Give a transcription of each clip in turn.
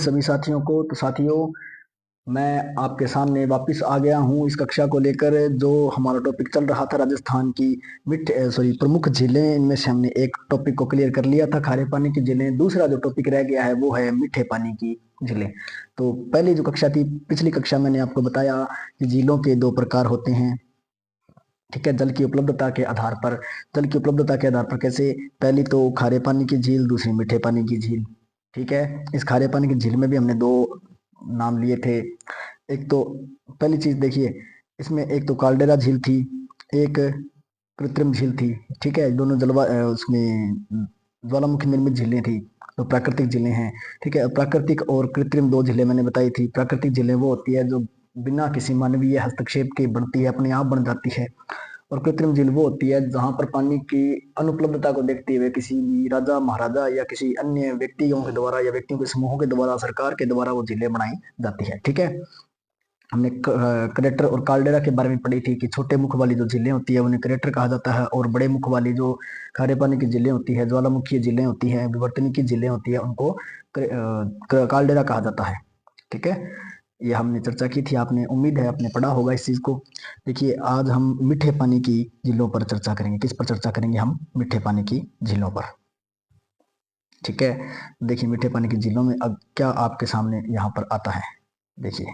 सभी साथियों को। तो साथियों, मैं आपके सामने वापस आ गया हूँ इस कक्षा को लेकर। जो हमारा टॉपिक चल रहा था राजस्थान की प्रमुख झीलें, इनमें से हमने एक टॉपिक को क्लियर कर लिया था, खारे पानी की झीलें। दूसरा जो टॉपिक रह गया है वो है मीठे पानी की झीलें। तो पहली जो कक्षा थी, पिछली कक्षा मैंने आपको बताया कि झीलों के दो प्रकार होते हैं। ठीक है, जल की उपलब्धता के आधार पर। जल की उपलब्धता के आधार पर कैसे? पहली तो खारे पानी की झील, दूसरी मीठे पानी की झील। ठीक है, इस खारे पानी की झील में भी हमने दो नाम लिए थे। एक तो पहली चीज देखिए, इसमें एक तो काल्डेरा झील थी, एक कृत्रिम झील थी। ठीक है, दोनों उसमें ज्वालामुखी निर्मित झीलें थी, तो प्राकृतिक झीलें हैं। ठीक है, प्राकृतिक और कृत्रिम दो झीलें मैंने बताई थी। प्राकृतिक झीलें वो होती है जो बिना किसी मानवीय हस्तक्षेप के बढ़ती है, अपने आप बन जाती है। और कृत्रिम झील वो होती है जहां पर पानी की अनुपलब्धता को देखते हुए किसी भी राजा महाराजा या किसी अन्य व्यक्तियों के द्वारा या व्यक्तियों के समूहों के द्वारा, सरकार के द्वारा वो झीलें बनाई जाती है। ठीक है, हमने क्रेटर और काल्डेरा के बारे में पढ़ी थी कि छोटे मुख वाली जो झीलें होती है उन्हें क्रेटर कहा जाता है, और बड़े मुख वाली जो खारे पानी की झीलें होती है, ज्वालामुखी झीलें होती है, विवर्तनिकी की झीलें होती है, उनको काल्डेरा कहा जाता है। ठीक है, ये हमने चर्चा की थी, आपने उम्मीद है आपने पढ़ा होगा इस चीज को। देखिए, आज हम मीठे पानी की झीलों पर चर्चा करेंगे। किस पर चर्चा करेंगे? हम मीठे पानी की झीलों पर। ठीक है, देखिए मीठे पानी की झीलों में अब क्या आपके सामने यहाँ पर आता है। देखिए,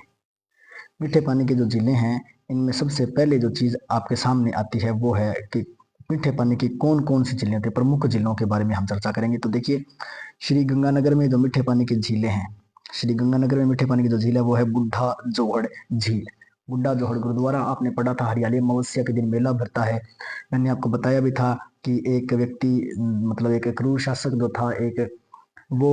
मीठे पानी की जो झीलें हैं, इनमें सबसे पहले जो चीज आपके सामने आती है वो है कि मीठे पानी की कौन कौन सी झीलें होती है। प्रमुख झीलों के बारे में हम चर्चा करेंगे। तो देखिए, श्री गंगानगर में जो मीठे पानी की झीलें हैं, श्री गंगानगर में मीठे पानी की जो झील है वो है बुढ़ा जोहड़ झील। बुढ़ा जोहड़ गुरुद्वारा आपने पढ़ा था, हरियाली अमावस्या के दिन मेला भरता है। मैंने आपको बताया भी था कि एक व्यक्ति, मतलब एक क्रूर शासक जो था, वो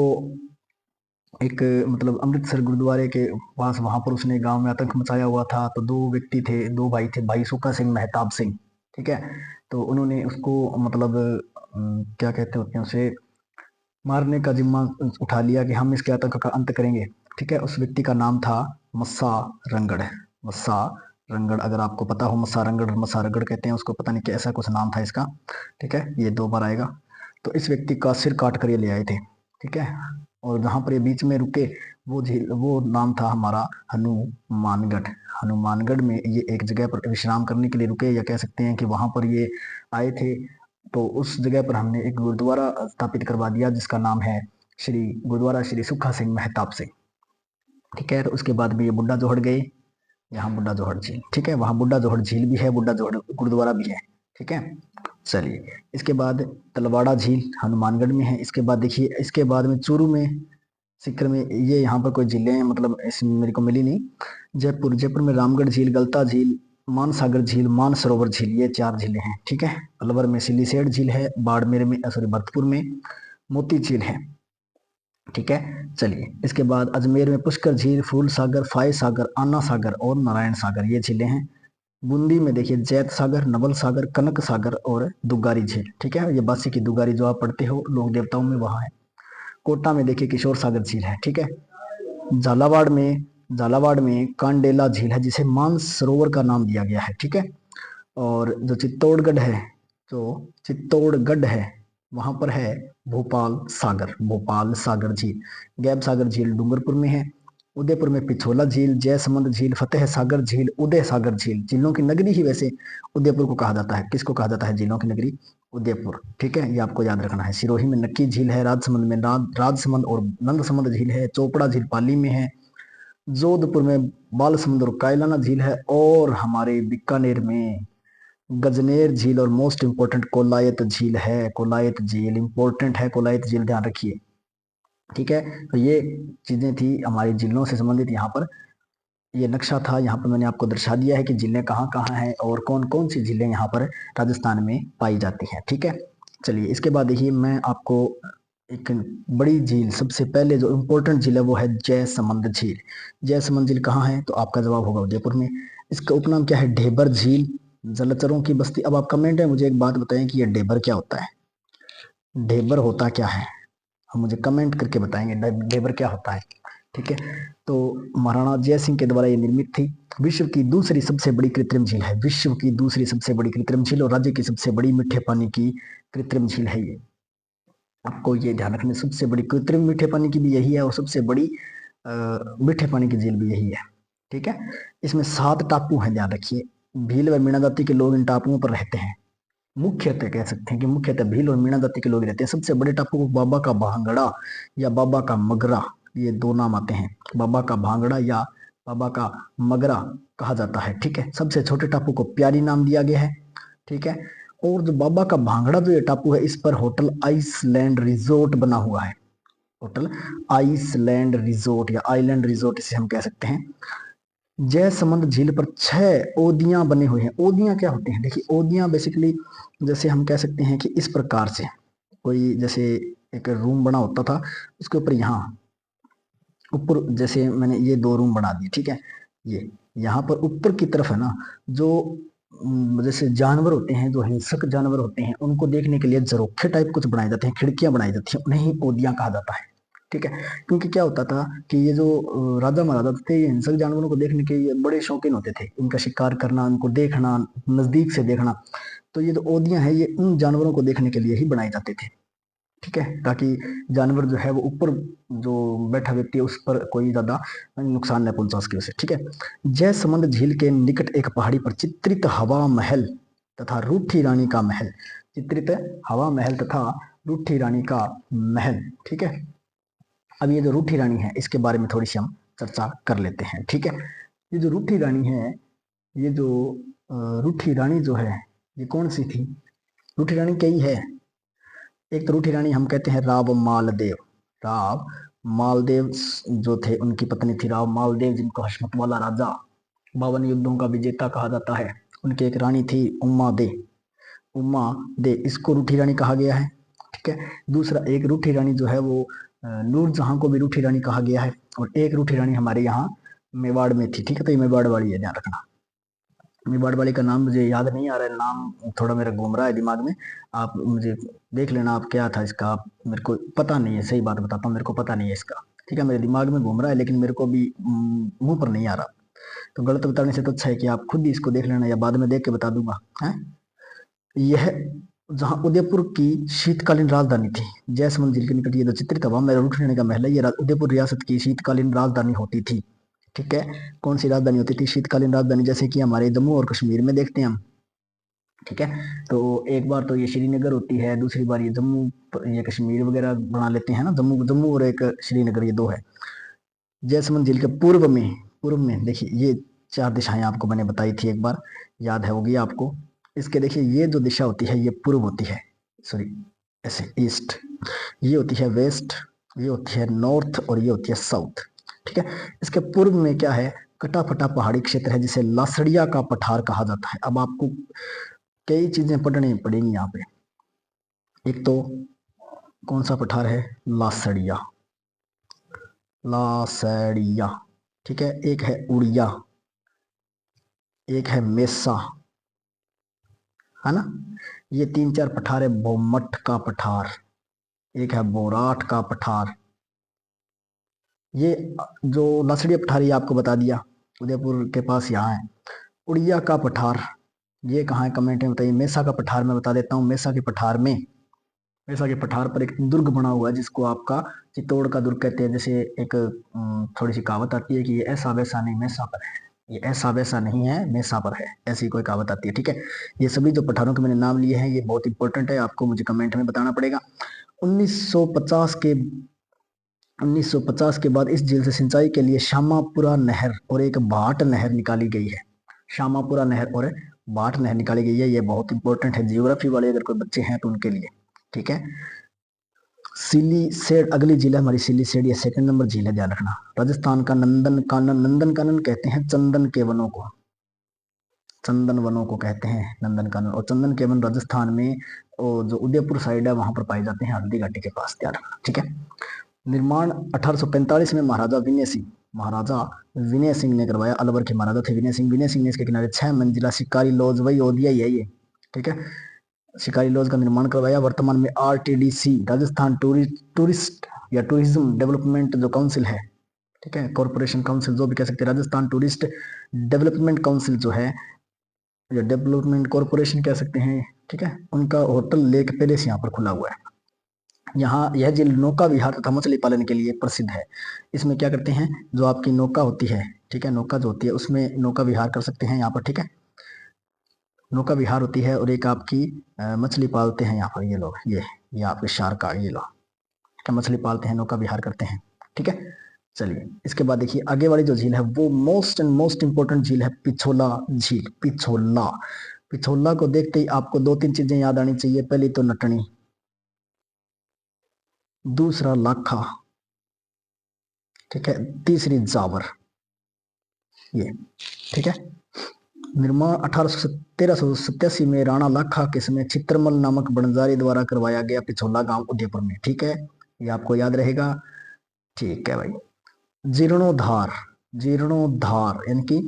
एक अमृतसर गुरुद्वारे के पास, वहां पर उसने गांव में आतंक मचाया हुआ था। तो दो व्यक्ति थे, दो भाई थे, भाई सुक्का सिंह, महताब सिंह। ठीक है, तो उन्होंने उसको क्या कहते होते हैं उसे, मारने का जिम्मा उठा लिया कि हम इसके आतंक का अंत करेंगे। ठीक है, उस व्यक्ति का नाम था मस्सा रंगड़। मस्सा रंगड़, अगर आपको पता हो, मस्सा रंगड़ कहते हैं उसको, पता नहीं कैसा कुछ नाम था इसका। ठीक है, ये दो बार आएगा। तो इस व्यक्ति का सिर काट कर ये ले आए थे। ठीक है, और जहां पर ये बीच में रुके, वो झील, वो नाम था हमारा हनुमानगढ़। हनुमानगढ़ में ये एक जगह पर विश्राम करने के लिए रुके, या कह सकते हैं कि वहां पर ये आए थे। तो उस जगह पर हमने एक गुरुद्वारा स्थापित करवा दिया जिसका नाम है श्री गुरुद्वारा श्री सुखा सिंह महताब सिंह। ठीक है, तो उसके बाद भी ये बुड्ढा जोहड़ गए, यहाँ बुड्ढा जोहड़ झील। ठीक है, वहाँ बुड्ढा जोहड़ झील भी है, बुड्ढा जोहड़ गुरुद्वारा भी है। ठीक है, चलिए, इसके बाद तलवाड़ा झील हनुमानगढ़ में है। इसके बाद देखिए, इसके बाद में चूरू में, सीकर में, ये यहाँ पर कोई झीलें हैं, मतलब इसमें मेरे को मिली नहीं। जयपुर में रामगढ़ झील, गलता झील, मानसागर झील, मानसरोवर झील, ये चार झीलें हैं। ठीक है, अलवर में सिलीसेठ झील है, बाड़मेर में भरतपुर में मोती झील है। ठीक है, चलिए, इसके बाद अजमेर में पुष्कर झील, फूल सागर, फाय सागर, आना सागर और नारायण सागर, ये झीलें हैं। बूंदी में देखिए जैत सागर, नवल सागर, कनक सागर और दुगारी झील। ठीक है, ये बासी की दुगारी जो आप पढ़ते हो लोक देवताओं में, वहां है। कोटा में देखिए किशोर सागर झील है। ठीक है, झालावाड़ में कांडेला झील है, जिसे मानसरोवर का नाम दिया गया है। ठीक है, और जो चित्तौड़गढ़ है वहां पर है भोपाल सागर झील। गैब सागर झील डूंगरपुर में है। उदयपुर में पिछोला झील, जयसमंद झील, फतेह सागर झील, उदय सागर झील। झीलों की नगरी ही वैसे उदयपुर को कहा जाता है। किसको कहा जाता है झीलों की नगरी? उदयपुर। ठीक है, ये आपको याद रखना है। सिरोही में नक्की झील है, राजसमंद में राजसमंद और नंदसमंद झील है, चोपड़ा झील पाली में है, जोधपुर में बालसमुंद और कायलाना झील है, और हमारे बीकानेर में गजनेर झील और मोस्ट इंपोर्टेंट कोलायत झील है। कोलायत झील इंपॉर्टेंट है, कोलायत झील ध्यान रखिए। ठीक है, तो ये चीजें थी हमारी झीलों से संबंधित। यहाँ पर ये नक्शा था, यहाँ पर मैंने आपको दर्शा दिया है कि झीलें कहाँ कहाँ हैं और कौन कौन सी झीलें यहाँ पर राजस्थान में पाई जाती हैं। ठीक है, चलिए, इसके बाद देखिए, मैं आपको एक बड़ी झील, सबसे पहले जो इम्पोर्टेंट झील है वो है जयसमंद झील। जयसमंद झील कहाँ है? तो आपका जवाब होगा उदयपुर में। इसका उपनाम क्या है? ढेबर झील, जलचरों की बस्ती। अब आप कमेंट में मुझे एक बात बताएं कि ये ढेबर क्या होता है? ढेबर होता क्या है? हम मुझे कमेंट करके बताएंगे ढेबर क्या होता है। ठीक है, तो महाराणा जय सिंह के द्वारा ये निर्मित थी। विश्व की दूसरी सबसे बड़ी कृत्रिम झील है, विश्व की दूसरी सबसे बड़ी कृत्रिम झील, और राज्य की सबसे बड़ी मीठे पानी की कृत्रिम झील है ये। आपको ये ध्यान रखना, सबसे बड़ी कृत्रिम मीठे पानी की भी यही है, और सबसे बड़ी मीठे पानी की झील भी यही है। ठीक है, इसमें 7 टापू हैं, ध्यान रखिए। भील व मीणा जाति के लोग इन टापुओं पर रहते हैं। मुख्यतः कह सकते हैं कि मुख्यतः भील और मीणा जाति के लोग रहते हैं। सबसे बड़े टापू को बाबा का भांगड़ा या बाबा का मगरा, ये दो नाम आते हैं, बाबा का भांगड़ा या बाबा का मगरा कहा जाता है। ठीक है, सबसे छोटे टापू को प्यारी नाम दिया गया है। ठीक है, और जो बाबा का भांगड़ा जो ये टापू है, इस पर होटल आइसलैंड रिजोर्ट बना हुआ है। होटल आइसलैंड रिजोर्ट या आइलैंड रिजोर्ट इसे हम कह सकते हैं। जयसमंद झील पर 6 ओदियां बने हुए हैं। ओदियां क्या होते हैं? देखिए, ओदियां बेसिकली जैसे हम कह सकते हैं कि इस प्रकार से कोई जैसे एक रूम बना होता था, उसके ऊपर यहाँ ऊपर जैसे मैंने ये 2 रूम बना दिए। ठीक है, ये यहाँ पर ऊपर की तरफ है ना, जो जैसे जानवर होते हैं, जो हिंसक जानवर होते हैं, उनको देखने के लिए झरोखे टाइप कुछ बनाए जाते हैं, खिड़कियां बनाई जाती हैं, उन्हें ही ओदियां कहा जाता है। ठीक है, क्योंकि क्या होता था कि ये जो राजा महाराजा थे, ये हिंसक जानवरों को देखने के ये बड़े शौकीन होते थे, इनका शिकार करना, उनको देखना, नजदीक से देखना। तो ये जो ओदियां हैं, ये उन जानवरों को देखने के लिए ही बनाए जाते थे। ठीक है, ताकि जानवर जो है वो ऊपर जो बैठा व्यक्ति है उस पर कोई ज्यादा नुकसान न पहुंचा उसकी वजह से। ठीक है, जयसमंद झील के निकट एक पहाड़ी पर चित्रित हवा महल तथा रूठी रानी का महल, चित्रित हवा महल तथा रूठी रानी का महल। ठीक है, अब ये जो रूठी रानी है, इसके बारे में थोड़ी सी हम चर्चा कर लेते हैं। ठीक है, ये जो रूठी रानी है, ये जो रूठी रानी जो है, ये कौन सी थी? रूठी रानी कई है। एक तो रूठी रानी हम कहते हैं राव मालदेव। राव मालदेव जो थे, उनकी पत्नी थी राव मालदेव, जिनको हशमत वाला राजा, 52 युद्धों का विजेता कहा जाता है। उनकी एक रानी थी उम्मा दे। उम्मा दे, इसको रूठी रानी कहा गया है। ठीक है, दूसरा एक रूठी रानी जो है वो नूरजहां को भी रूठी रानी कहा गया है। और एक रूठी रानी हमारे यहाँ मेवाड़ में थी। ठीक है, तो ये मेवाड़ वाली है, ध्यान रखना। मेवाड़ वाली का नाम मुझे याद नहीं आ रहा है, नाम थोड़ा मेरा घूम रहा है दिमाग में। आप मुझे देख लेना, आप क्या था इसका, आप मेरे को पता नहीं है, सही बात बताता हूँ, मेरे को पता नहीं है इसका। ठीक है, मेरे दिमाग में घूम रहा है, लेकिन मेरे को भी मुंह पर नहीं आ रहा। तो गलत बताने से तो अच्छा है कि आप खुद ही इसको देख लेना, या बाद में देख के बता दूंगा। है यह जहाँ उदयपुर की शीतकालीन राजधानी थी, जयसमंद झील के निकट ये जो चित्रित हवा में रूठ रहने का महल है, ये उदयपुर रियासत की शीतकालीन राजधानी होती थी। ठीक है, कौन सी राजधानी होती थी? शीतकालीन राजधानी, जैसे कि हमारे जम्मू और कश्मीर में देखते हैं हम। ठीक है, तो एक बार तो ये श्रीनगर होती है, दूसरी बार ये जम्मू, ये कश्मीर वगैरह बना लेते हैं ना, जम्मू जम्मू और एक श्रीनगर, ये 2 है। जयसमंद झील के पूर्व में देखिए, ये 4 दिशाएं आपको मैंने बताई थी एक बार, याद है होगी आपको। इसके देखिए, ये जो दिशा होती है, ये पूर्व होती है, सॉरी ऐसे ईस्ट, ये होती है वेस्ट, ये होती है नॉर्थ, और ये होती है साउथ। ठीक है, इसके पूर्व में क्या है? कटा फटा पहाड़ी क्षेत्र है, जिसे लासड़िया का पठार कहा जाता है। अब आपको कई चीजें पढ़नी पड़ेंगी यहाँ पे। एक तो कौन सा पठार है? लासड़िया, लासड़िया। ठीक है, एक है उड़िया, एक है मेसा, है ना। ये 3-4 पठार है। बोमठ का पठार, एक है बोराट का पठार। ये जो लासड़िया पठार, ये आपको बता दिया, उदयपुर के पास यहाँ है। उड़िया का पठार ये कहाँ है? कमेंट में बताइए। मेसा का पठार मैं बता देता हूँ। मेसा के पठार पर एक दुर्ग बना हुआ है, जिसको आपका चित्तौड़ का दुर्ग कहते हैं। जैसे एक थोड़ी सी कहावत आती है कि ये ऐसा वैसा नहीं मेसा पर है, ये ऐसा वैसा नहीं है मेसा पर है, ऐसी कोई कहावत आती है। ठीक है, ये सभी जो पठारों के मैंने नाम लिए हैं, ये बहुत इंपॉर्टेंट है, आपको मुझे कमेंट में बताना पड़ेगा। 1950 के 1950 के बाद इस झील से सिंचाई के लिए शामापुरा नहर और एक भाट नहर निकाली गई है। शामापुरा नहर और भाट नहर निकाली गई है। ये बहुत इंपॉर्टेंट है, जियोग्राफी वाले अगर कोई बच्चे हैं तो उनके लिए। ठीक है, सिलीसेड अगली झील है हमारी सिलीसेड, ये 2nd नंबर झील है, ध्यान रखना। राजस्थान का नंदन कानन, नंदन कानन कहते हैं चंदन के वनों को, चंदन वनों को कहते हैं नंदन कानन। और चंदन के वन राजस्थान में, और जो उदयपुर साइड है वहां पर पाए जाते हैं, हल्दी घाटी के पास, ध्यान रखना। ठीक है, निर्माण 1845 में महाराजा विनय सिंह ने करवाया। अलवर के महाराजा थे विनय सिंह ने इसके किनारे 6 मंजिला शिकारी लॉज, वही ओदिया ही है ये। ठीक है, शिकारी लॉज का निर्माण करवाया। वर्तमान में आरटीडीसी, राजस्थान टूरिस्ट या टूरिज्म डेवलपमेंट जो काउंसिल है, ठीक है, कॉर्पोरेशन काउंसिल जो भी कह सकते हैं, राजस्थान टूरिस्ट डेवलपमेंट काउंसिल जो है, या डेवलपमेंट कॉर्पोरेशन कह सकते हैं। ठीक है, उनका होटल लेक पैलेस यहाँ पर खुला हुआ है। यहाँ यह झील नौका विहार तथा मछली पालन के लिए प्रसिद्ध है। इसमें क्या करते हैं, जो आपकी नौका होती है, ठीक है, नौका जो होती है उसमें नौका विहार कर सकते हैं यहाँ पर, ठीक है, नौका विहार होती है। और एक आपकी मछली पालते हैं यहाँ पर ये लोग, ये आपके शार्क, ये लोग क्या मछली पालते हैं, नौका विहार करते हैं, ठीक है। चलिए इसके बाद देखिए आगे वाली जो झील है वो मोस्ट एंड मोस्ट इंपोर्टेंट झील है पिछोला झील। पिछोला, पिछोला को देखते ही आपको दो तीन चीजें याद आनी चाहिए। पहली तो नटनी, दूसरा लाखा, ठीक है, तीसरी जावर, ये ठीक है। निर्माण 1387 में राणा लाखा के समय चित्रमल नामक बनजारी द्वारा करवाया गया पिछोला गांव उदयपुर में, ठीक है, ये आपको याद रहेगा, ठीक है भाई। जीर्णोद्धार, जीर्णोद्धार यानी कि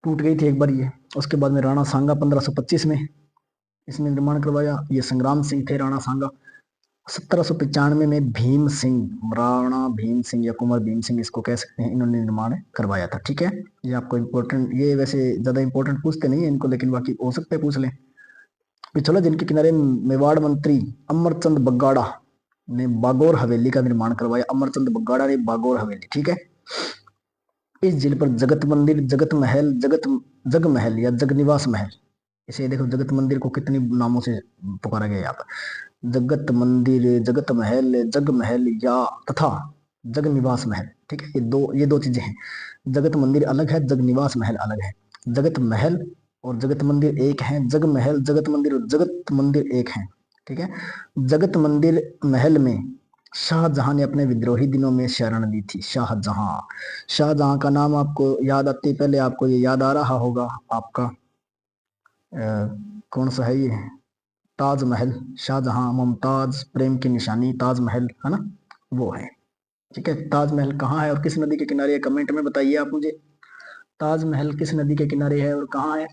टूट गई थी एक बार ये, उसके बाद में राणा सांगा 1525 में इसमें निर्माण करवाया। ये संग्राम सिंह थे राणा सांगा। 1795 में भीम सिंह, राणा भीम सिंह या कुंवर भीम सिंह इसको कह सकते हैं, इन्होंने निर्माण करवाया था, ठीक है। ये आपको इम्पोर्टेंट, ये वैसे ज्यादा इंपॉर्टेंट पूछते नहीं है इनको, लेकिन बाकी हो सकते हैं पूछ लें। पिछोला जिनके किनारे मेवाड़ मंत्री अमरचंद बग्गाड़ा ने बागौर हवेली का निर्माण करवाया। अमरचंद बग्गाड़ा ने बागौर हवेली, ठीक है। इस झील पर जगत मंदिर, जगत महल, जग महल या जगनिवास महल, इसे देखो जगत मंदिर को कितनी नामों से पुकारा गया यहाँ पर, जगत मंदिर, जगत महल, जग महल या तथा जग निवास महल, ठीक है। ये दो चीजें हैं, जगत मंदिर अलग है, जग निवास महल अलग है। जगत महल और जगत मंदिर एक है, जग महल, जगत मंदिर और जगत मंदिर एक है, ठीक है। जगत मंदिर महल में शाहजहां ने अपने विद्रोही दिनों में शरण दी थी। शाहजहां, शाहजहां का नाम आपको याद आती पहले आपको ये याद आ रहा होगा आपका कौन सा है ये, ताजमहल। शाहजहां, मुमताज, प्रेम की निशानी, ताजमहल है ना, वो है, ठीक है। ताजमहल कहाँ है और किस नदी के किनारे है, कमेंट में बताइए आप मुझे। ताजमहल किस नदी के किनारे है और कहाँ है,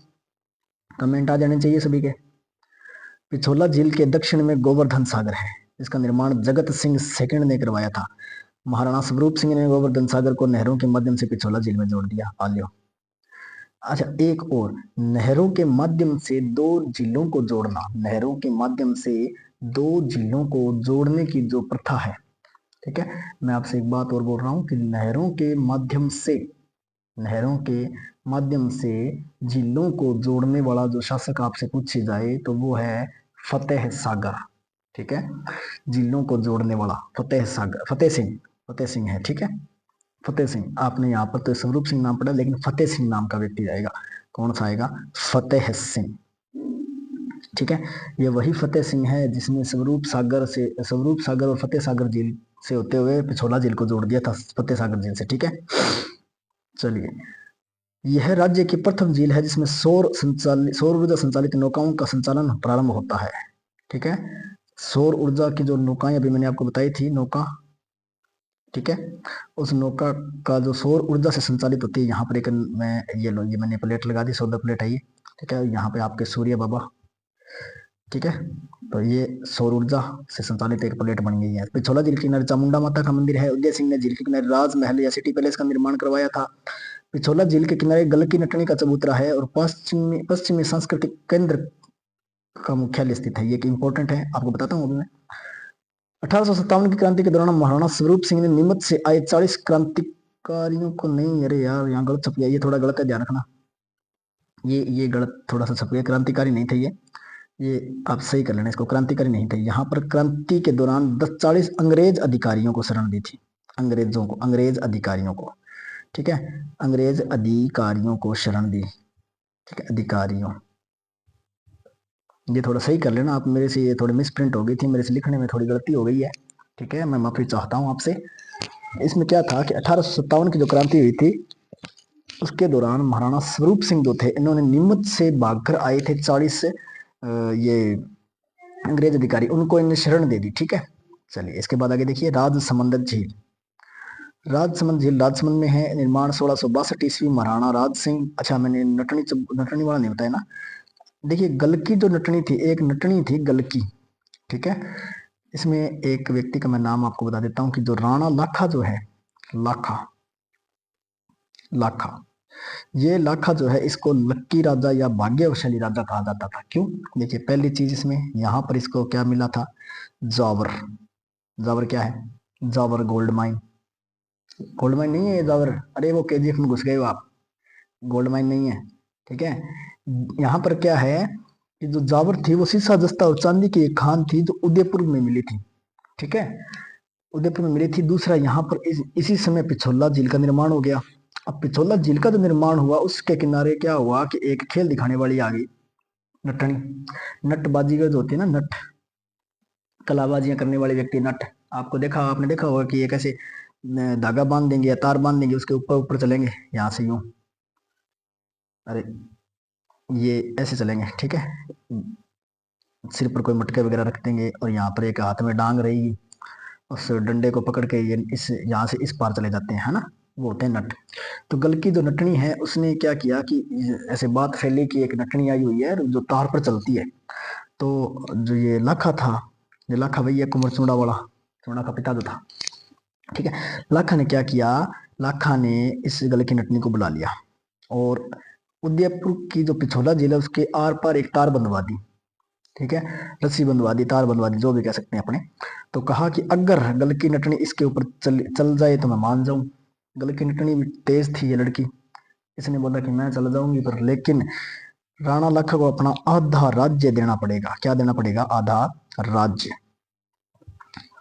कमेंट आ जाने चाहिए सभी के। पिछोला झील के दक्षिण में गोवर्धन सागर है, इसका निर्माण जगत सिंह सेकंड ने करवाया था। महाराणा स्वरूप सिंह ने गोवर्धन सागर को नहरों के माध्यम से पिछोला झील में जोड़ दिया। आलियो, अच्छा एक और, नहरों के माध्यम से दो झीलों को जोड़ना, नहरों के माध्यम से दो झीलों को जोड़ने की जो प्रथा है, ठीक है। मैं आपसे एक बात और बोल रहा हूं कि नहरों के माध्यम से, नहरों के माध्यम से झीलों को जोड़ने वाला जो शासक आपसे पूछी जाए तो वो है फतेह सागर, ठीक है। झीलों को जोड़ने वाला फतेह सागर, फतेह सिंह, फतेह सिंह है, ठीक है। फतेह सिंह, आपने यहाँ पर तो स्वरूप सिंह नाम पढ़ा लेकिन फतेह सिंह नाम का व्यक्ति आएगा, कौन सा आएगा, फतेह सिंह, ठीक है। ये वही फतेह सिंह है जिसने स्वरूप सागर से, स्वरूप सागर और फतेह सागर झील से होते हुए पिछोला झील को जोड़ दिया था फतेह सागर झील से, ठीक है। चलिए, यह राज्य की प्रथम झील है जिसमें सौर ऊर्जा संचालित नौकाओं का संचालन प्रारंभ होता है, ठीक है। सौर ऊर्जा की जो नौकाएं अभी मैंने आपको बताई थी, नौका, ठीक है, उस नौका का जो सौर ऊर्जा से संचालित होती है, यहाँ पर एक मैं ये लो, ये मैंने प्लेट लगा दी, सोलर प्लेट है ये, ठीक है। यहाँ पे आपके सूर्य बाबा, ठीक है, तो ये सौर ऊर्जा से संचालित एक प्लेट बन गई है। पिछोला झील के किनारे चामुंडा माता का मंदिर है। उदय सिंह ने झील के किनारे राजमहल या सिटी पैलेस का निर्माण करवाया था। पिछोला झील के किनारे गलकी नटनी का चबूतरा है और पश्चिमी सांस्कृतिक केंद्र का मुख्यालय स्थित है। ये इंपॉर्टेंट है, आपको बताता हूँ अभी मैं। 1857 की क्रांति के दौरान महाराणा स्वरूप सिंह ने नीमच से आए 40 क्रांतिकारियों को, नहीं अरे यार यहाँ गलत छप गया, ये थोड़ा गलत है, ध्यान रखना, ये गलत थोड़ा सा छप गया, क्रांतिकारी नहीं थे ये आप सही कर लेना इसको, क्रांतिकारी नहीं थे। यहाँ पर क्रांति के दौरान 10-40 अंग्रेज अधिकारियों को शरण दी थी, अंग्रेजों को, अंग्रेज अधिकारियों को, ठीक है, अंग्रेज अधिकारियों को शरण दी, ठीक है, अधिकारियों, ये थोड़ा सही कर लेना आप, मेरे से ये थोड़ी मिस प्रिंट हो गई थी, मेरे से लिखने में थोड़ी गलती हो गई है, ठीक है, मैं माफी चाहता हूँ आपसे। इसमें क्या था कि 1857 की जो क्रांति हुई थी उसके दौरान महाराणा स्वरूप सिंह जो थे, इन्होंने नीमच से भागकर आए थे 40 ये अंग्रेज अधिकारी, उनको इन्हें शरण दे दी, ठीक है। चलिए इसके बाद आगे देखिए, राजसमंद झील। राजसमंद झील राजसमंद में है, निर्माण 1662 ईस्वी महाराणा राज सिंह, अच्छा मैंने नटनी वाला नहीं बताया ना। देखिए गलकी जो नटनी थी, एक नटनी थी गलकी, ठीक है। इसमें एक व्यक्ति का मैं नाम आपको बता देता हूँ कि जो राणा लाखा जो है, लाखा, लाखा, ये लाखा जो है इसको लक्की राजा या भाग्यशाली राजा कहा जाता था। क्यों, देखिए पहली चीज इसमें यहाँ पर इसको क्या मिला था, जावर, जावर क्या है? Jewar gold mine. Gold mine नहीं है ये जावर, अरे वो केजीएफ में घुस गए हो आप। गोल्ड माइन नहीं है, ठीक है। यहाँ पर क्या है कि जो जावर थी वो शीशा जस्ता और चांदी की एक खान थी जो उदयपुर में मिली थी, ठीक है। उदयपुर में मिली थी। दूसरा यहाँ पर इसी समय पिछोला झील का निर्माण हो गया। अब पिछोला झील का जो निर्माण हुआ उसके किनारे क्या हुआ कि एक खेल दिखाने वाली आ गई, नटनी। नटबाजी का जो होती है ना, नट, कलाबाजियां करने वाले व्यक्ति नट। आपने देखा होगा कि ये कैसे धागा बांध देंगे या तार बांध देंगे, उसके ऊपर ऊपर चलेंगे यहाँ से यूं, अरे ये ऐसे चलेंगे, ठीक है। सिर पर कोई मटके वगैरह रख देंगे और यहाँ पर एक हाथ में डांग रहेगी, उस डंडे को पकड़ के ये इस यहाँ से इस पार चले जाते हैं, है ना, वो होते हैं नट। तो गल की जो नटनी है उसने क्या किया कि ऐसे बात फैली कि एक नटनी आई हुई है जो तार पर चलती है। तो जो ये लाखा था, जो लाखा भैया कुंवर चूड़ा वाला, चूड़ा का पिता जो था, ठीक है। लाखा ने क्या किया, लाखा ने इस गल की नटनी को बुला लिया और उदयपुर की जो पिछोला झील है उसके आर पार एक तार बंधवा दी, ठीक है। रस्सी बंधवा दी, तार बंधवा दी, जो भी कह सकते हैं अपने। तो कहा कि अगर गल की नटनी इसके ऊपर चल जाए तो मैं मान जाऊं। गल की नटनी भी तेज थी ये लड़की, इसने बोला कि मैं चल जाऊंगी, पर लेकिन राणा लखा को अपना आधा राज्य देना पड़ेगा। क्या देना पड़ेगा? आधा राज्य।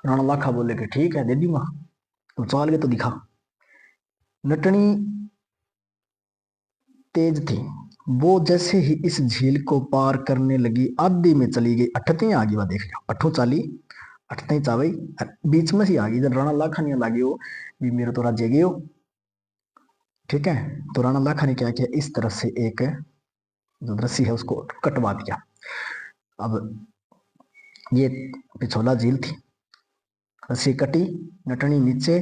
राणा लाखा बोले कि ठीक है दे दूंगा, तो चाल के तो दिखा। नटनी तेज थी, वो जैसे ही इस झील को पार करने लगी आधी में चली गई, अठते आ गई, वह देख लिया, अठो चाली अठते चावई, बीच में से आ गई। इधर राणा लाखा नहीं लागी हो भी मेरे तो राज्य गयो, ठीक है। तो राणा लाखा ने क्या किया, इस तरफ से एक जो रस्सी है उसको कटवा दिया। अब ये पिछोला झील थी, रस्सी कटी, नटनी नीचे,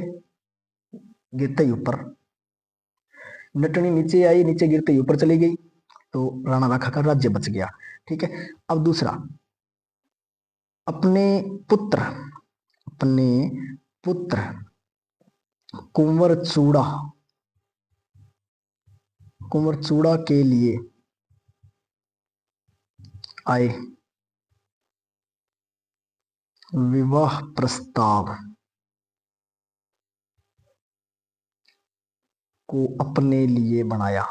गिरते ही ऊपर। नटनी नीचे आई, नीचे गिरते ही ऊपर चली गई, तो राणा लाखा का राज्य बच गया, ठीक है। अब दूसरा, अपने पुत्र अपने पुत्र कुंवर चूड़ा, कुंवर चूड़ा के लिए आए विवाह प्रस्ताव को अपने लिए बनाया।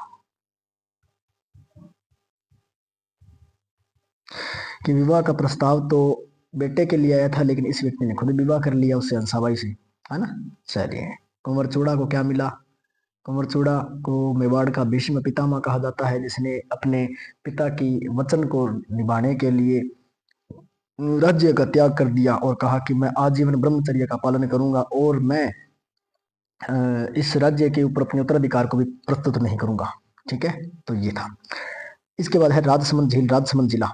कि विवाह का प्रस्ताव तो बेटे के लिए आया था, लेकिन इस व्यक्ति ने खुद विवाह कर लिया उससे, अंसाबाई से, है ना। चलिए, कुंवर चूड़ा को क्या मिला? कुंवर चूड़ा को मेवाड़ का भीष्म पितामह कहा जाता है, जिसने अपने पिता की वचन को निभाने के लिए राज्य का त्याग कर दिया और कहा कि मैं आजीवन ब्रह्मचर्य का पालन करूंगा और मैं इस राज्य के ऊपर अपने उत्तराधिकार को भी प्रस्तुत नहीं करूंगा, ठीक है। तो ये था। इसके बाद है राजसमंद झील, राजसमंद जिला,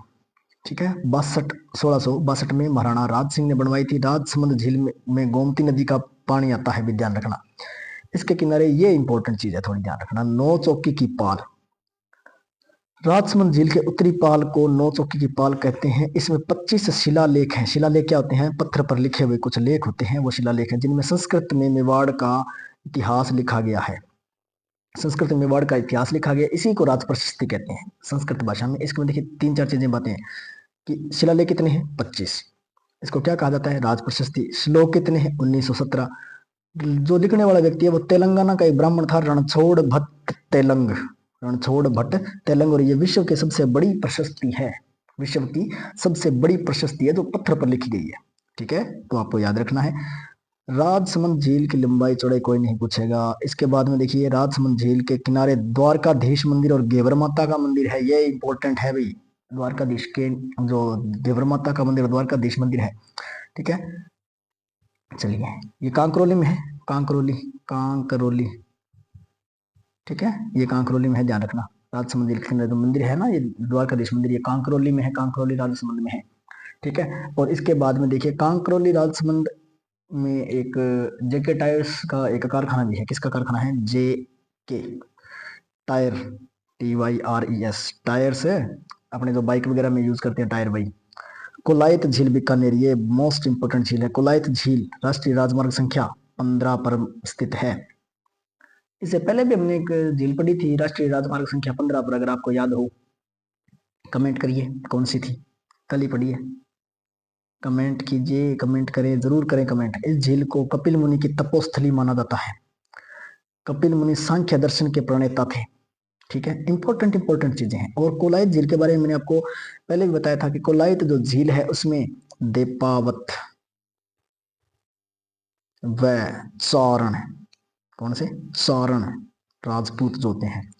ठीक है। 1662 में महाराणा राज सिंह ने बनवाई थी। राजसमंद झील में गोमती नदी का पानी आता है, भी ध्यान रखना। इसके किनारे ये इंपॉर्टेंट चीज है, थोड़ी ध्यान रखना, नौ चौकी की पाल। राजसमंद झील के उत्तरी पाल को नौ चौकी की पाल कहते हैं। इसमें 25 शिलालेख हैं। शिलालेख क्या होते हैं? पत्थर पर लिखे हुए कुछ लेख होते हैं, वो शिलालेख हैं, जिनमें संस्कृत में मेवाड़ का इतिहास लिखा गया है। संस्कृत में मेवाड़ का इतिहास लिखा गया, इसी को राज प्रशस्ति कहते हैं संस्कृत भाषा में। इसमें देखिए तीन चार चीजें बातें हैं कि शिलालेख कितने हैं? 25। इसको क्या कहा जाता है? राज प्रशस्ति। श्लोक कितने हैं? 1917। जो लिखने वाला व्यक्ति है वो तेलंगाना का एक ब्राह्मण था, रणछोड़ भट्ट तेलंग, रणछोड़ भट्ट तेलंग। और ये विश्व की सबसे बड़ी प्रशस्ति है, विश्व की सबसे बड़ी प्रशस्ति है जो पत्थर पर लिखी गई है, ठीक है। तो आपको याद रखना है। राजसमंद झील की लंबाई चौड़ाई कोई नहीं पूछेगा। इसके बाद में देखिए, राजसमंद झील के किनारे द्वारकाधीश मंदिर और घेवर माता का मंदिर है, ये इंपॉर्टेंट है भाई। द्वारकाधीश के जो घेवर माता का मंदिर, द्वारकाधीश मंदिर है, ठीक है। चलिए, ये कांकरोली में है, कांकरोली, कांकरोली, ठीक है, ये कांकरोली में है, ध्यान रखना। राजसमंद झील के किनारे जो मंदिर है ना, ये द्वारकाधीश मंदिर, ये कांकरोली में है, कांकरोली राजसमंद में है, ठीक है। और इसके बाद में देखिए, कांकरोली राजसमंद में एक जेके टायर्स का एक कारखाना भी है। किसका कारखाना है? जेके टायर, TYRES, टायर्स है, अपने जो बाइक वगैरह में यूज करते हैं टायर, वही। कोलायत झील बीकानेर, ये मोस्ट इंपोर्टेंट झील है। कोलायत झील राष्ट्रीय राजमार्ग संख्या 15 पर स्थित है। इससे पहले भी हमने एक झील पढ़ी थी राष्ट्रीय राजमार्ग संख्या 15 पर, अगर आपको याद हो कमेंट करिए कौन सी थी, कल ही पढ़ी है। कमेंट कीजिए, कमेंट करें, जरूर करें कमेंट। इस झील को कपिल मुनि की तपोस्थली माना जाता है। कपिल मुनि सांख्य दर्शन के प्रणेता थे। ठीक है, इंपॉर्टेंट चीजें हैं। और कोलायत झील के बारे में मैंने आपको पहले भी बताया था कि कोलायत जो झील है उसमें देपावत व चारण, कौन से चारण राजपूत जो होते हैं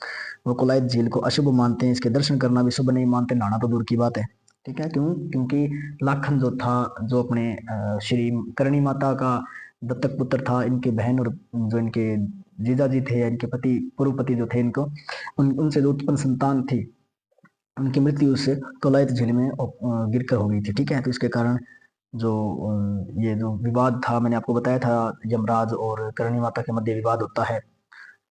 वो कोलायत झील को अशुभ मानते हैं। इसके दर्शन करना भी शुभ नहीं मानते, नहाना तो दूर की बात है। ठीक है, क्योंकि लाखन जो था, जो अपने श्री करणी माता का दत्तक पुत्र था, इनके बहन और जो इनके जीजा जी थे, इनके पति पूर्व पति जो थे, इनको उनसे जो उत्पन्न संतान थी, उनकी मृत्यु से कोलायत झील में गिरकर हो गई थी। ठीक है, तो इसके कारण जो ये जो विवाद था, मैंने आपको बताया था, यमराज और करणी माता के मध्य विवाद होता है।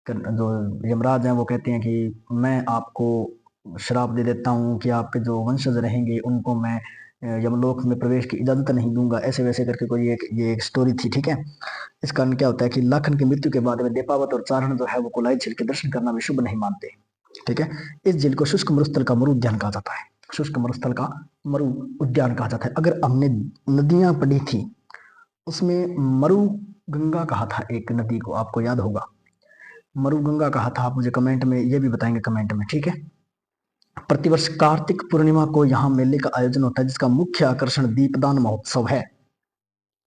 जो यमराज हैं वो कहते हैं कि मैं आपको श्राप दे देता हूँ कि आपके जो वंशज रहेंगे उनको मैं यमलोक में प्रवेश की इजाजत नहीं दूंगा, ऐसे वैसे करके कोई ये एक स्टोरी थी। ठीक है, इस कारण क्या होता है कि लाखन की मृत्यु के बाद में देपावत और चारण जो है वो कोलायत झील के दर्शन करना भी शुभ नहीं मानते। ठीक है, इस झील को शुष्क मरुस्थल का मरु उद्यान कहा जाता है। शुष्क मरुस्थल का मरु उद्यान कहा जाता है। अगर हमने नदियां पढ़ी थी उसमें मरु गंगा कहा था एक नदी को, आपको याद होगा, मरु गंगा कहा था। आप मुझे कमेंट में ये भी बताएंगे कमेंट में। ठीक है, प्रतिवर्ष कार्तिक पूर्णिमा को यहाँ मेले का आयोजन होता है जिसका मुख्य आकर्षण दीपदान महोत्सव है।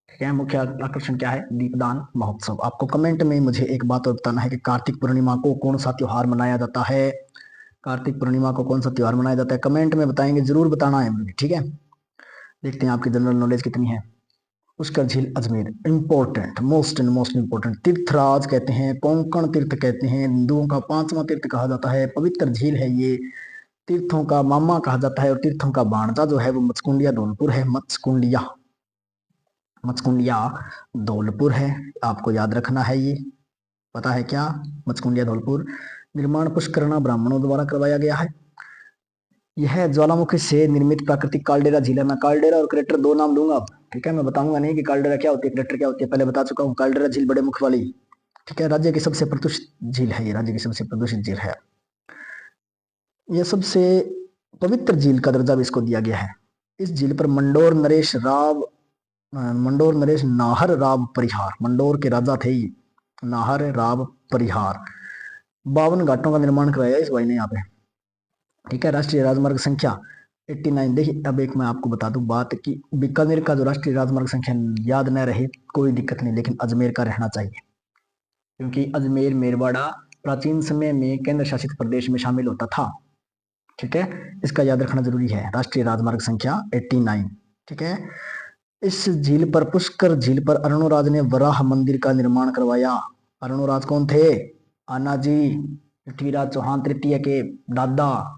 ठीक है, मुख्य आकर्षण क्या है? दीपदान महोत्सव। आपको कमेंट में मुझे एक बात और बताना है कि कार्तिक पूर्णिमा को कौन सा त्योहार मनाया जाता है। कार्तिक पूर्णिमा को कौन सा त्योहार मनाया जाता है, कमेंट में बताएंगे, जरूर बताना है मुझे। ठीक है, देखते हैं आपकी जनरल नॉलेज कितनी है। पुष्कर झील अजमेर, इंपॉर्टेंट, मोस्ट इंपॉर्टेंट। तीर्थराज कहते हैं, कोंकण तीर्थ कहते हैं, हिंदुओं का पांचवा तीर्थ कहा जाता है, पवित्र झील है ये, तीर्थों का मामा कहा जाता है। और तीर्थों का भाणजा जो है वो मचकुंडिया धौलपुर है। मचकुंडिया धौलपुर है, आपको याद रखना है। ये पता है क्या? मचकुंडिया धौलपुर। निर्माण पुष्करणा ब्राह्मणों द्वारा करवाया गया है। यह ज्वालामुखी से निर्मित प्राकृतिक काल्डेरा झील है। मैं काल्डेरा और क्रेटर दो नाम लूंगा अब। ठीक है, मैं बताऊंगा नहीं कि काल्डेरा क्या होती है, क्रेटर क्या होती है, पहले बता चुका हूँ। काल्डेरा झील बड़े मुख वाली, ठीक है, राज्य की सबसे प्रदूषित झील है। ये राज्य की सबसे प्रदूषित झील है। यह सबसे पवित्र झील का दर्जा भी इसको दिया गया है। इस झील पर मंडोर नरेश नाहर राव परिहार, मंडोर के राजा थे ये, नाहर राव परिहार। 52 घाटों का निर्माण कराया इस भाई ने यहाँ पे। ठीक है, राष्ट्रीय राजमार्ग संख्या 89। देखिए, अब एक मैं आपको बता दूं बात कि बीकानेर का जो राष्ट्रीय राजमार्ग संख्या याद न रहे कोई दिक्कत नहीं, लेकिन अजमेर का रहना चाहिए, क्योंकि अजमेर मेरवाड़ा प्राचीन समय में केंद्र शासित प्रदेश में शामिल होता था। ठीक है, इसका याद रखना जरूरी है। राष्ट्रीय राजमार्ग संख्या 89। ठीक है, इस झील पर, पुष्कर झील पर अरुणोराज ने वराह मंदिर का निर्माण करवाया। अरुणोराज कौन थे? आना जी, पृथ्वीराज चौहान तृतीय के दादा।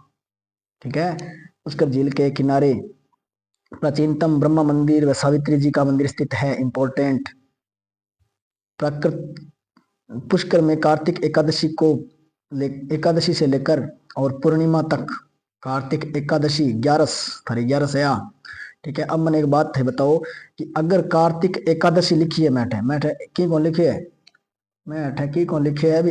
ठीक है, पुष्कर झील के किनारे प्राचीनतम ब्रह्मा मंदिर व सावित्री जी का मंदिर स्थित है। इंपॉर्टेंट। प्राकृत पुष्कर में कार्तिक एकादशी से लेकर और पूर्णिमा तक, कार्तिक एकादशी 11 है। ठीक है, अब मैंने एक बात है, बताओ कि अगर कार्तिक एकादशी लिखी है, मैठे की कौन लिखे है? मैठे की कौन लिखे है अभी?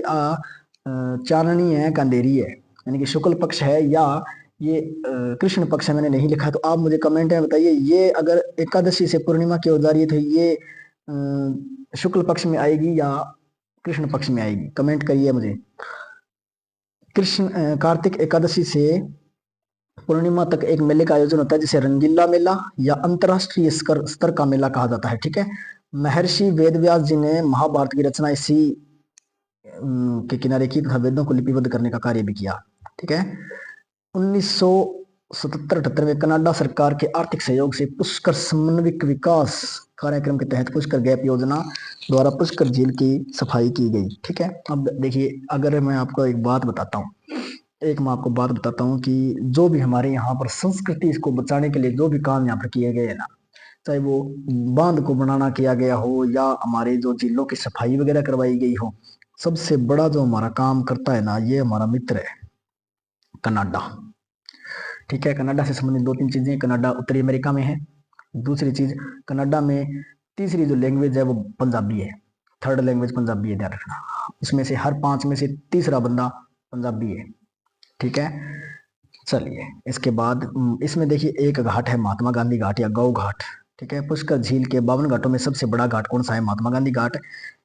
चांदनी है, अंधेरी है, यानी कि शुक्ल पक्ष है या ये कृष्ण पक्ष है, मैंने नहीं लिखा। तो आप मुझे कमेंट में बताइए, ये अगर एकादशी से पूर्णिमा की ओर जा रही है तो ये शुक्ल पक्ष में आएगी या कृष्ण पक्ष में आएगी? कमेंट करिए मुझे। कार्तिक एकादशी से पूर्णिमा तक एक मेले का आयोजन होता है जिसे रंगीला मेला या अंतरराष्ट्रीय स्तर का मेला कहा जाता है। ठीक है, महर्षि वेदव्यास जी ने महाभारत की रचना इसी के किनारे की तथा वेदों को लिपिबद्ध करने का कार्य भी किया। ठीक है, 1977-78 में कनाडा सरकार के आर्थिक सहयोग से पुष्कर समन्वित विकास कार्यक्रम के तहत पुष्कर गैप योजना द्वारा पुष्कर झील की सफाई की गई। ठीक है, अब देखिए, अगर मैं आपको एक बात बताता हूँ, कि जो भी हमारे यहाँ पर संस्कृति, इसको बचाने के लिए जो भी काम यहाँ पर किए गए हैं ना, चाहे वो बांध को बनाना किया गया हो या हमारे जो झीलों की सफाई वगैरह करवाई गई हो, सबसे बड़ा जो हमारा काम करता है ना, ये हमारा मित्र है, कनाडा। ठीक है, कनाडा से संबंधित दो तीन चीजें। कनाडा उत्तरी अमेरिका में है। दूसरी चीज, कनाडा में तीसरी जो लैंग्वेज है वो पंजाबी है। थर्ड लैंग्वेज पंजाबी है, ध्यान रखना। इसमें से हर 5 में से तीसरा बंदा पंजाबी है। ठीक है, चलिए, इसके बाद इसमें देखिए एक घाट है, महात्मा गांधी घाट या गौ घाट। ठीक है। पुष्कर झील के 52 घाटों में सबसे बड़ा घाट कौन सा है? महात्मा गांधी घाट।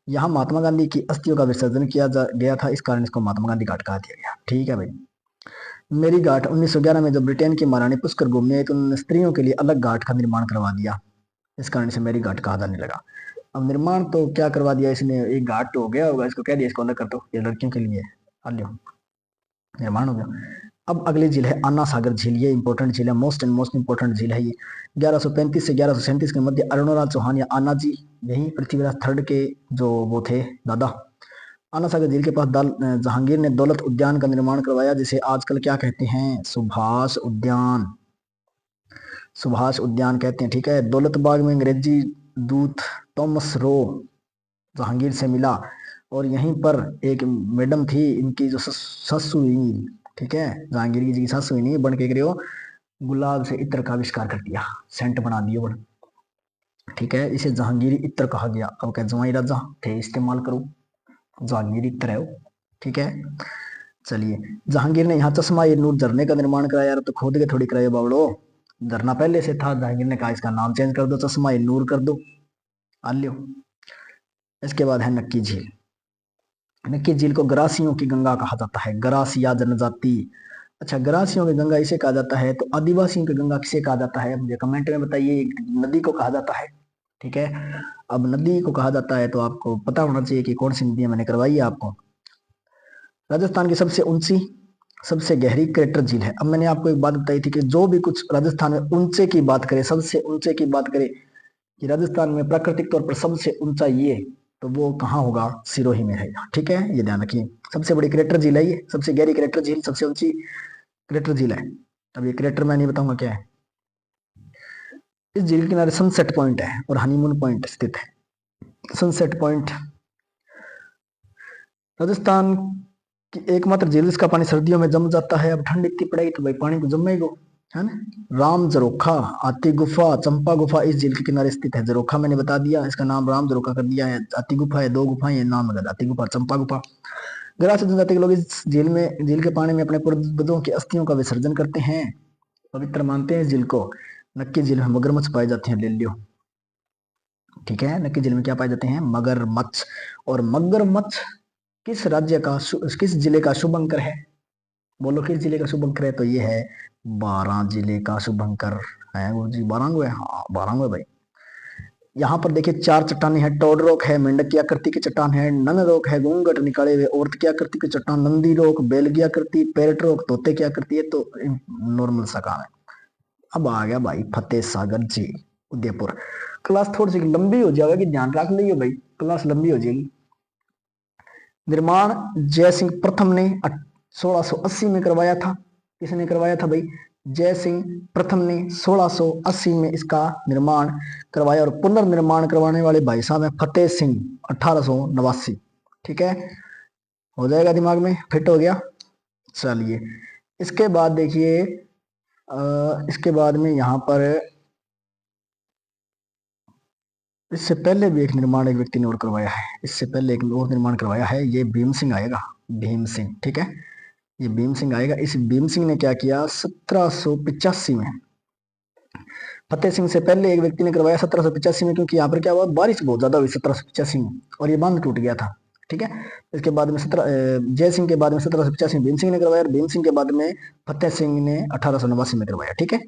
यहाँ महात्मा गांधी की अस्थियों का विसर्जन किया गया था, इस कारण इसको महात्मा गांधी घाट कहा दिया गया। ठीक है भाई। मेरी घाट 1911 में जब ब्रिटेन की महारानी पुष्कर घूमने आई तो उन्होंने स्त्रियों के लिए अलग घाट का निर्माण करवा दिया, इस कारण से मेरी घाट कहा जाने लगा। अब निर्माण तो क्या करवा दिया इसने, एक घाट तो हो गया होगा, इसको कह दिया इसको अलग कर दो, ये लड़कियों के लिए है, निर्माण हो गया। अब अगली झील है अन्ना सागर झील। ये इंपॉर्टेंट झील है, मोस्ट इंपॉर्टेंट झील है ये। 1135 से 1137 के मध्य अरुणराज चौहान या अन्ना जी, यही पृथ्वीराज थर्ड के जो वो थे दादा। अन्ना सागर झील के पास जहांगीर ने दौलत उद्यान का निर्माण करवाया, जिसे आजकल क्या कहते हैं? सुभाष उद्यान। सुभाष उद्यान कहते हैं। ठीक है। दौलत बाग में अंग्रेजी दूत थॉमस रो जहांगीर से मिला, और यहीं पर एक मैडम थी इनकी जो ससु हुई, ठीक है, जहांगीर जी की ससु हुई नहीं बन के करियो, गुलाब से इत्र का आविष्कार कर दिया, सेंट बना दियो बन। ठीक है। इसे जहांगीरी इत्र कहा गया। अब क्या जवाई राजा थे, इस्तेमाल करो, जहांगीरी इत्र है वो। ठीक है। चलिए, जहांगीर ने यहाँ चश्मा ये नूर झरने का निर्माण कराया। यार तो खोद के थोड़ी कराया बाबड़ो, झरना पहले से था, जहांगीर ने कहा इसका नाम चेंज कर दो, चश्मा ये नूर कर दो, आ लियो। इसके बाद है नक्की झील। नक्की झील को गरासियों की गंगा कहा जाता है, गरासिया जनजाति। अच्छा, गरासियों की गंगा इसे कहा जाता है, तो आदिवासियों की गंगा किसे कहा जाता है? मुझे कमेंट में बताइए। नदी को कहा जाता है। ठीक है। अब नदी को कहा जाता है तो आपको पता होना चाहिए कि कौन सी नदी मैंने करवाई है आपको। राजस्थान की सबसे ऊंची सबसे गहरी क्रेटर झील है। अब मैंने आपको एक बात बताई थी कि जो भी कुछ राजस्थान में ऊंचे की बात करे, सबसे ऊंचे की बात करे कि राजस्थान में प्राकृतिक तौर पर सबसे ऊंचा ये, तो वो कहाँ होगा? सिरोही में है। ठीक है, ये ध्यान रखिए। सबसे बड़ी क्रेटर झील है ये, सबसे गहरी क्रेटर झील, सबसे ऊंची क्रेटर झील है। अब ये क्रेटर मैं नहीं बताऊंगा क्या है। इस झील के किनारे सनसेट पॉइंट है और हनीमून पॉइंट स्थित है। सनसेट पॉइंट राजस्थान की एकमात्र झील, इसका पानी सर्दियों में जम जाता है। अब ठंड इतनी पड़ेगी तो भाई पानी तो जमेगा, है ना। राम जरोखा, आती गुफा, चंपा गुफा इस झील के किनारे स्थित है। जरोखा मैंने बता दिया, इसका नाम राम जरोखा कर दिया है। आती गुफा है, दो गुफाएं, ये नाम लगा, आती गुफा, चंपा गुफा। ग्रास जनजाति के लोग इस झील के पानी में अपने पूर्वजों की अस्थियों का विसर्जन करते हैं, पवित्र मानते हैं इस झील को। नक्की झील में मगरमच्छ पाए जाते हैं, ले लियो। ठीक है। नक्की झील में क्या पाए जाते हैं? मगरमच्छ। और मगरमच्छ किस राज्य का किस जिले का शुभंकर है? बोलो किस जिले का शुभंकर है? तो ये है बारां जिले का शुभंकर है। वो जी बारांगो है, हाँ बारांगो है भाई। यहाँ पर देखिए 4 चट्टानें हैं। टोड रॉक है, मेंढक की आकृति की चट्टान है। नन रॉक है, घूंघट निकाले हुए औरत की आकृति की चट्टान। नंदी रॉक, बैल की आकृति। पैरट रॉक, तोते की आकृति है। तो नॉर्मल सा काम है। अब आ गया भाई फतेह सागर झील, उदयपुर। क्लास थोड़ी सी लंबी हो जाएगी, ध्यान रख लियो भाई, क्लास लंबी हो जाएगी। निर्माण जय सिंह प्रथम ने 1680 में करवाया था। किसने करवाया था भाई? जय सिंह प्रथम ने 1680 में इसका निर्माण करवाया, और पुनर्निर्माण करवाने वाले भाई साहब है फतेह सिंह, 1889। ठीक है, हो जाएगा, दिमाग में फिट हो गया। चलिए, इसके बाद देखिए, इसके बाद में यहाँ पर इससे पहले भी एक निर्माण एक व्यक्ति ने और करवाया है, इससे पहले एक और निर्माण करवाया है, ये भीम सिंह आएगा, भीम सिंह। ठीक है, ये भीम सिंह आएगा। इस भीम सिंह ने क्या किया? 1785 में। फतेह सिंह से पहले एक व्यक्ति ने करवाया 1785 में, क्योंकि यहाँ पर क्या हुआ, बारिश बहुत ज्यादा हुई 1785 में और ये बांध टूट गया था। ठीक है, इसके बाद में जय सिंह के बाद में 1785 में भीम सिंह ने करवाया, और भीम सिंह के बाद में फतेह सिंह ने 1889 में करवाया। ठीक है,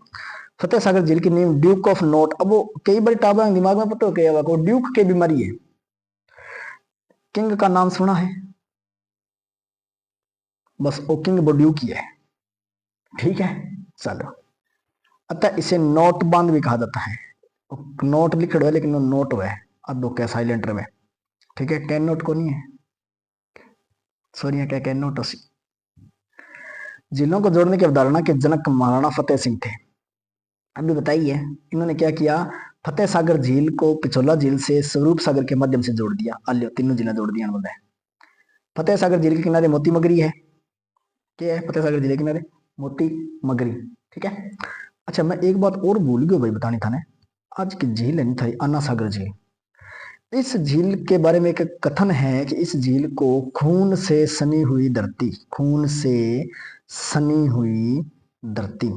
फतेह सागर झील की नींव ड्यूक ऑफ नोट। अब वो कई बार टाबा दिमाग में पता हो क्या, वो ड्यूक की बीमारी है। किंग का नाम सुना है? बस वो किंग वो ड्यूक ही है। ठीक है, चलो। अतः इसे नोट बांध भी कहा जाता है। नोट लिख है लेकिन वो नोट हुआ है, अब क्या साइलेंटर में। ठीक है, कैन नोट को नहीं है, सॉरी क्या कैन नोट। जिलों को जोड़ने की अवधारणा के जनक महाराणा फतेह सिंह थे। अभी बताइए, इन्होंने क्या किया? फतेह सागर झील को पिछोला झील से स्वरूप सागर के माध्यम से जोड़ दिया। अल्यो तीनों जिला जोड़ दिया इन्होंने। फतेह सागर झील के किनारे मोती मगरी है। क्या है फतेह सागर झील के किनारे? मोती मगरी। ठीक है। अच्छा, मैं एक बात और भूल गया भाई बतानी था ने, आज की झील है नहीं था अन्ना सागर झील। इस झील के बारे में एक कथन है कि इस झील को खून से सनी हुई धरती, खून से सनी हुई धरती,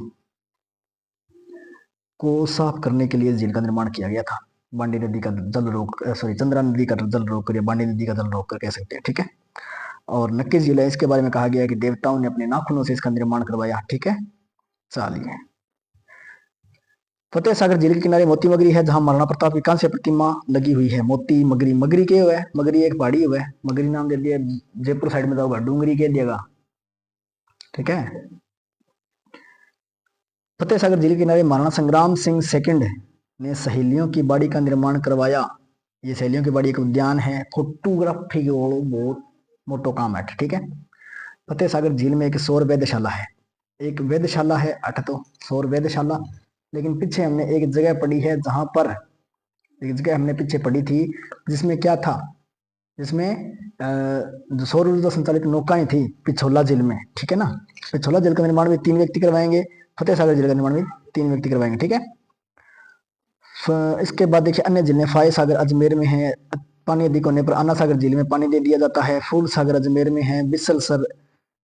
को साफ करने के लिए झील का निर्माण किया गया था। बांडी नदी का जल रोक चंद्रा नदी का जल रोक कर या बांडी नदी का जल रोक कर कह सकते हैं, ठीक है। और नक्की झील है, इसके बारे में कहा गया है कि देवताओं ने अपने नाखूनों से इसका निर्माण करवाया, ठीक है। चलिए, फतेह सागर झील के किनारे मोती मगरी है, जहां महाराणा प्रताप की कांस्य प्रतिमा लगी हुई है। मोती मगरी, मगरी के हुआ है, मगरी एक पहाड़ी हुआ है, मगरी नाम दे दिया, जयपुर साइड में जाओगा डूंगरी कह दिएगा, ठीक है। फतेह सागर झील के किनारे महाराणा संग्राम सिंह सेकंड ने सहेलियों की बाड़ी का निर्माण करवाया। ये सहेलियों की बाड़ी एक उद्यान है, फोटोग्राफी बहुत मोटो काम है, ठीक है। फतेह सागर झील में एक सौर वेधशाला है, एक वेधशाला है अठ तो सौर वेधशाला। लेकिन पीछे हमने एक जगह पढ़ी है, जहां पर एक जगह हमने पीछे पढ़ी थी जिसमें क्या था, जिसमें जो सौर ऊर्जा संचालित नौकाएं थी पिछोला झील में, ठीक है ना। पिछोला झील का निर्माण भी 3 व्यक्ति करवाएंगे, फतेह सागर झील का निर्माण भी 3 व्यक्ति करवाएंगे, ठीक है। इसके बाद देखिए अन्य झीलें, फाय सागर अजमेर में है, पानी अधिक होने पर आना सागर झील में पानी दे दिया जाता है। फूल सागर अजमेर में है, बिसल सर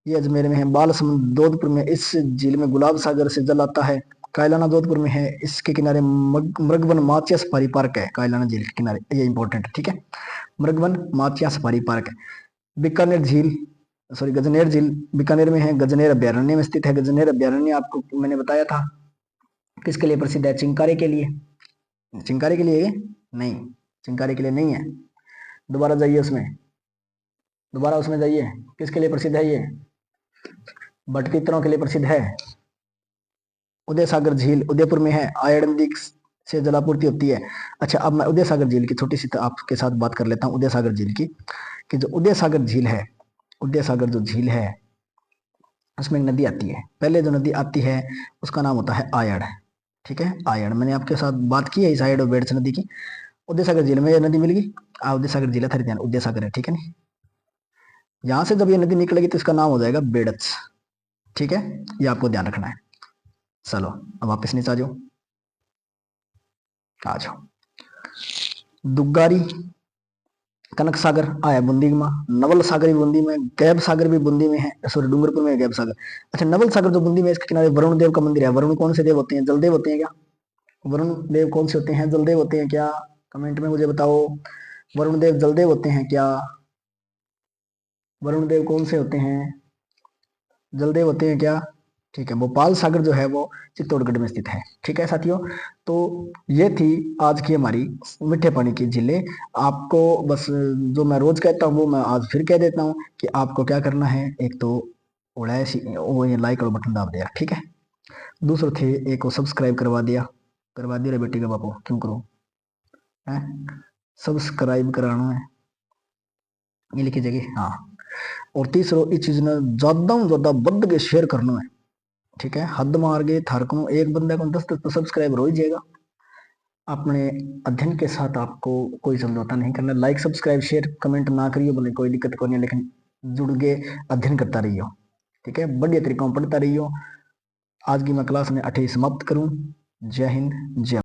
ये अजमेर में है। बाल समुद्र जोधपुर में, इस झील में गुलाब सागर से जल आता है। कायलाना जोधपुर में है, इसके किनारे मृगवन माचिया सफारी पार्क है, कायलाना झील के किनारे, ये इंपॉर्टेंट है, ठीक है। मृगवन माचिया सफारी पार्क है। बीकानेर झील गजनेर झील बीकानेर में है, गजनेर अभ्यारण्य में स्थित है। गजनेर अभ्यारण्य आपको मैंने बताया था किसके लिए प्रसिद्ध है, चिंकारे के लिए। चिंकारे के लिए नहीं, चिंकारे के लिए नहीं है, दोबारा जाइए उसमें, दोबारा उसमें जाइए, किसके लिए प्रसिद्ध है ये, बटकीतरों के लिए प्रसिद्ध है। उदय सागर झील उदयपुर में है, आयड़ नदी से जलापूर्ति होती है। अच्छा, अब मैं उदय सागर झील की छोटी सी आपके साथ बात कर लेता हूँ उदय सागर झील की, कि जो उदय सागर झील है, उदय सागर जो झील है उसमें एक नदी आती है। पहले जो नदी आती है उसका नाम होता है आयड़, ठीक है। आयड़ मैंने आपके साथ बात की है इस आयड़ और बेड़च नदी की। उदय सागर झील में ये नदी मिल गई, उदय सागर झील है, ध्यान उदय सागर है, ठीक है नहीं। यहां से जब ये नदी निकलेगी तो इसका नाम हो जाएगा बेड़च, ठीक है, ये आपको ध्यान रखना है। चलो अब वापस नीचे आ जाओ, आ जाओ। दुग्गारी कनक सागर आया बूंदी में, नवल सागर भी बूंदी में, गैब सागर भी बूंदी में है, सॉरी डूंगरपुर में गैब सागर। अच्छा, नवल सागर जो बूंदी में, इसके किनारे वरुण देव का मंदिर है। वरुण कौन से देव होते हैं, जलदेव होते हैं क्या, वरुण देव कौन से होते हैं, जलदेव होते हैं क्या, कमेंट में मुझे बताओ, वरुण देव जलदेव होते हैं क्या, वरुण देव कौन से होते हैं, जलदेव होते हैं क्या, ठीक है। भोपाल सागर जो है वो चित्तौड़गढ़ में स्थित है, ठीक है साथियों। तो ये थी आज की हमारी मीठे पानी की झीलें। आपको बस जो मैं रोज कहता हूँ वो मैं आज फिर कह देता हूँ कि आपको क्या करना है, एक तो वो ये लाइक और बटन दाब दिया, ठीक है। दूसरा थे एक को सब्सक्राइब करवा दिया रे बेटी का बापू, क्यों करो है, सब्सक्राइब कराना है, ये लिखी जगह, हाँ। और तीसरो इस चीज ने ज्यादा बढ़ के शेयर करना है, ठीक है। हद मार गए थार को एक बंदे को 10 तो सब्सक्राइबर हो ही जाएगा। अपने अध्ययन के साथ आपको कोई समझौता नहीं करना। लाइक सब्सक्राइब शेयर कमेंट ना करियो, बोले कोई दिक्कत को नहीं, लेकिन जुड़ के अध्ययन करता रहियो, ठीक है। बढ़िया तरीकों पढ़ता रहियो। आज की मैं क्लास ने 8 समाप्त करूं। जय हिंद, जय